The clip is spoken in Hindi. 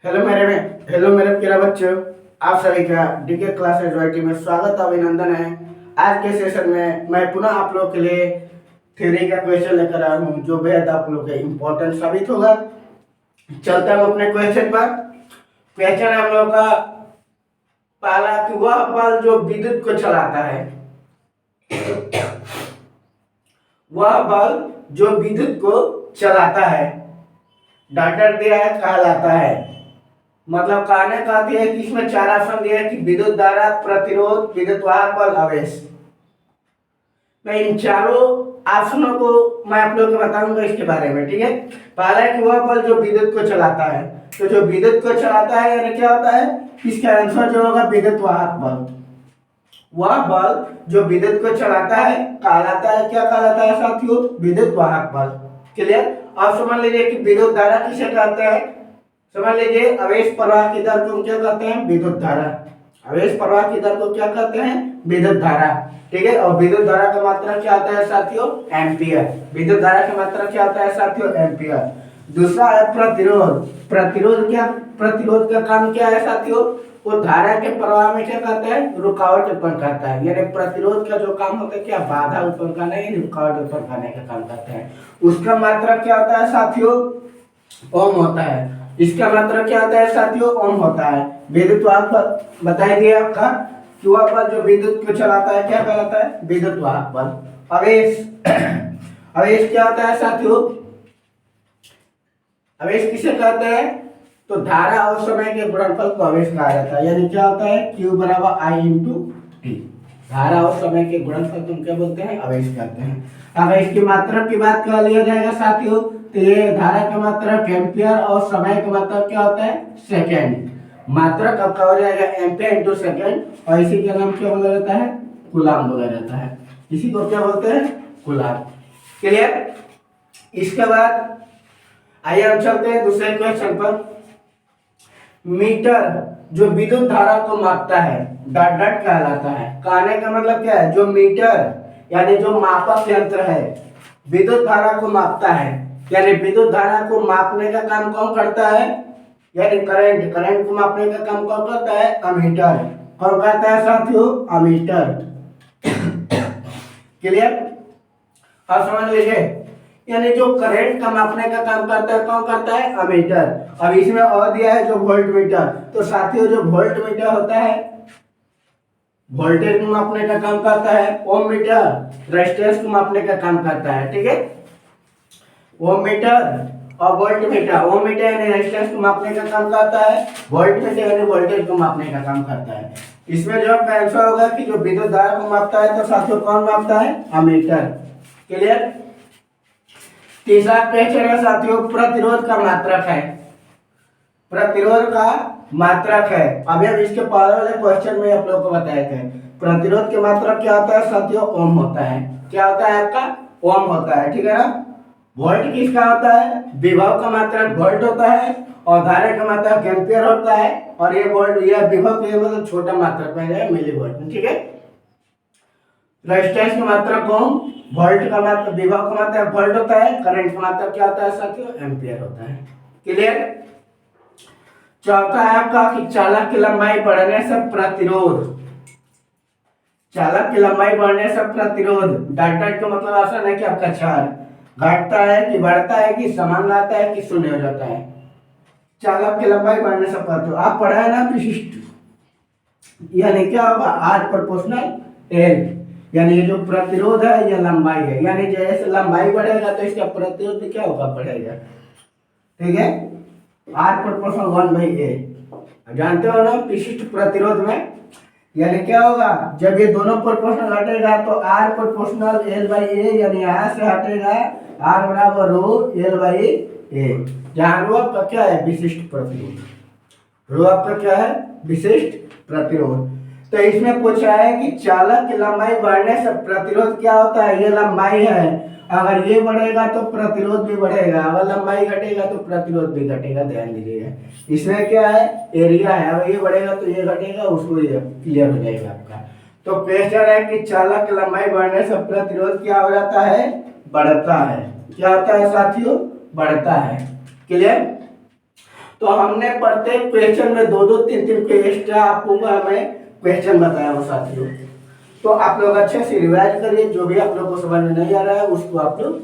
हेलो मेरे प्यारे बच्चों। आप सभी का डीके क्लास एडवाइटी में स्वागत अभिनंदन है। आज के सेशन में मैं पुनः आप लोगों के लिए थ्योरी का क्वेश्चन लेकर आया हूँ जो बेहद आप लोगों के इम्पोर्टेंट साबित होगा। चलता हूँ अपने क्वेश्चन पर। क्वेश्चन हम लोग का पहला कि वह बल जो विद्युत को चलाता है, वह बल जो विद्युत को चलाता है डाटा दिया है कहलाता है। मतलब कहने का है कि इसमें चार ऑप्शन दिया है कि विद्युत धारा, प्रतिरोध, विद्युत वाहक बल, आवेश। मैं इन चारों ऑप्शनों को मैं आप लोगों को बताऊंगा इसके बारे में, ठीक है। पहला है कि वह बल जो विद्युत को चलाता है, तो जो विद्युत को चलाता है यानी क्या होता है, इसका आंसर जो होगा विद्युत वाहक बल। वह बल जो विद्युत को चलाता है कहलाता है, क्या कहलाता है साथियों, विद्युत वाहक बल। क्लियर। अब समझ लीजिए कि विद्युत धारा किसे कहते हैं। समझ लीजिए आवेश प्रवाह की दर को क्या कहते हैं, विद्युत धारा। आवेश प्रवाह की दर को क्या कहते हैं, विद्युत धारा, ठीक है। और विद्युत धारा का मात्रा क्या आता है साथियों, एम्पियर। विद्युत धारा की मात्रा क्या आता है साथियों, एम्पियर। दूसरा है प्रतिरोध। प्रतिरोध क्या, प्रतिरोध का काम क्या है साथियों, वो धारा के प्रवाह में क्या करता है, रुकावट उत्पन्न करता है। यानी प्रतिरोध का जो काम होता है क्या, बाधा उत्पन्न करना है, रुकावट उत्पन्न करने का काम करता है। उसका मात्रा क्या होता है साथियों, ओम होता है। इसका मात्रा क्या होता है साथियों, ओम होता है। विद्युत वाहक बल बताइए आपका कि वह बल जो विद्युत को चलाता है क्या कहलाता है, विद्युत वाहक बल। आवेश आवेश क्या होता है साथियों, आवेश किसे कहते हैं, तो धारा और समय के गुणनफल को आवेश कहा जाता है। यानी क्या होता है, Q बराबर I इंटू टी। धारा और समय के गुणनफल को क्या बोलते हैं, आवेश कहते हैं। अगर इसकी मात्रा की बात कर लिया जाएगा साथियों, तो ये धारा का मात्रक एम्पियर और समय का मात्रक क्या होता है, सेकेंड। मात्रक अब क्या हो जाएगा, एम्पियर इंटू सेकेंड। और इसी का नाम क्या बोला जाता है, कूलाम बोला जाता है। इसी को क्या बोलते हैं, कूलाम। क्लियर। इसके बाद आइए हम चलते हैं दूसरे क्वेश्चन पर। मीटर जो विद्युत धारा को मापता है डॉट डॉट कहलाता है। कहने का मतलब क्या है, जो मीटर यानी जो मापक यंत्र है विद्युत धारा को मापता है, यानी विद्युत धारा को मापने का काम कौन करता है, यानी करंट, करंट को मापने का काम कौन करता है, अमीटर। कौन करता है साथियों, अमीटर। क्लियर। अब समझ लीजिए, यानी जो करंट का मापने का काम करता है कौन करता है, अमीटर। अब इसमें और दिया है जो वोल्ट मीटर। तो साथियों जो वोल्ट मीटर होता है वोल्टेज को मापने का काम करता है। ओम मीटर रेजिस्टेंस को मापने का काम करता है, ठीक है। ओम मीटर और वोल्ट मीटर, ओम मीटर यानी रेजिस्टेंस को मापने का काम करता है, वोल्ट मीटर यानी वोल्टेज को मापने का काम करता है। इसमें जो आपका आंसर होगा कि जो विद्युत धारा को मापता है, तो साथियों कौन मापता है, अमीटर। क्लियर। तीसरा क्वेश्चन है साथियों, प्रतिरोध का मात्रक है। प्रतिरोध का मात्रक है। अभी हम इसके पहले वाले क्वेश्चन में आप लोगों को बताए थे। प्रतिरोध के मात्रक क्या होता है साथियों, ओम होता है। क्या होता है आपका, ओम होता है, ठीक है ना। वोल्ट किसका होता है, विभव का मात्रक वोल्ट होता है और धारा का मात्रक एम्पियर होता है। और ये वोल्ट, ये विभव के मतलब छोटा मात्रक में है मिली वोल्ट में, ठीक है। रेजिस्टेंस का मात्रक ओम, वोल्ट का मात्रक, विभव का मात्रक वोल्ट होता है, करंट का मात्रक क्या होता है साथियों, एम्पियर होता है। क्लियर। चौथा है आपका कि चालक की लंबाई बढ़ने से प्रतिरोध, चालक की लंबाई बढ़ने से प्रतिरोध डॉट डॉट का मतलब आसान है कि आपका चार घटता है कि बढ़ता है कि समान रहता है कि शून्य हो जाता है। चालक की लंबाई बढ़ने से प्रतिरोध आप पढ़ा है ना विशिष्ट, यानी क्या होगा, आर प्रोपोर्शनल एल। यानी ये जो प्रतिरोध है ये लंबाई है, यानी जैसे लंबाई बढ़ेगा तो इसका प्रतिरोध भी क्या होगा, बढ़ेगा, ठीक है। आर प्रोपोर्शनल 1/a जानते हो ना विशिष्ट प्रतिरोध में, यानी क्या होगा, जब ये दोनों प्रोपोर्शनल हटेगा तो आर प्रोपोर्शनल L/a, यानी यहाँ से हटेगा आर बराबर रो L/a। जहाँ रो आपका क्या है, विशिष्ट प्रतिरोध, रो आपका क्या है, विशिष्ट प्रतिरोध। तो इसमें पूछा है कि चालक की लंबाई बढ़ने से प्रतिरोध क्या होता है, ये लंबाई है, अगर ये बढ़ेगा तो प्रतिरोध भी बढ़ेगा, अगर लंबाई घटेगा तो प्रतिरोध भी घटेगा, ध्यान दीजिएगा। इसमें क्या है, एरिया है, अगर ये बढ़ेगा तो ये घटेगा, उसको ये क्लियर हो जाएगा आपका। तो क्वेश्चन है कि चालक की लंबाई बढ़ने से प्रतिरोध क्या हो जाता है, बढ़ता है। क्या होता है साथियों, बढ़ता है। क्लियर। तो हमने प्रत्येक क्वेश्चन में दो दो तीन तीन को एक्स्ट्रा आपको हमें क्वेश्चन बताया हो साथियों। तो आप लोग अच्छे से रिवाइज करिए, जो भी आप लोग को समझ में नहीं आ रहा है उसको आप लोग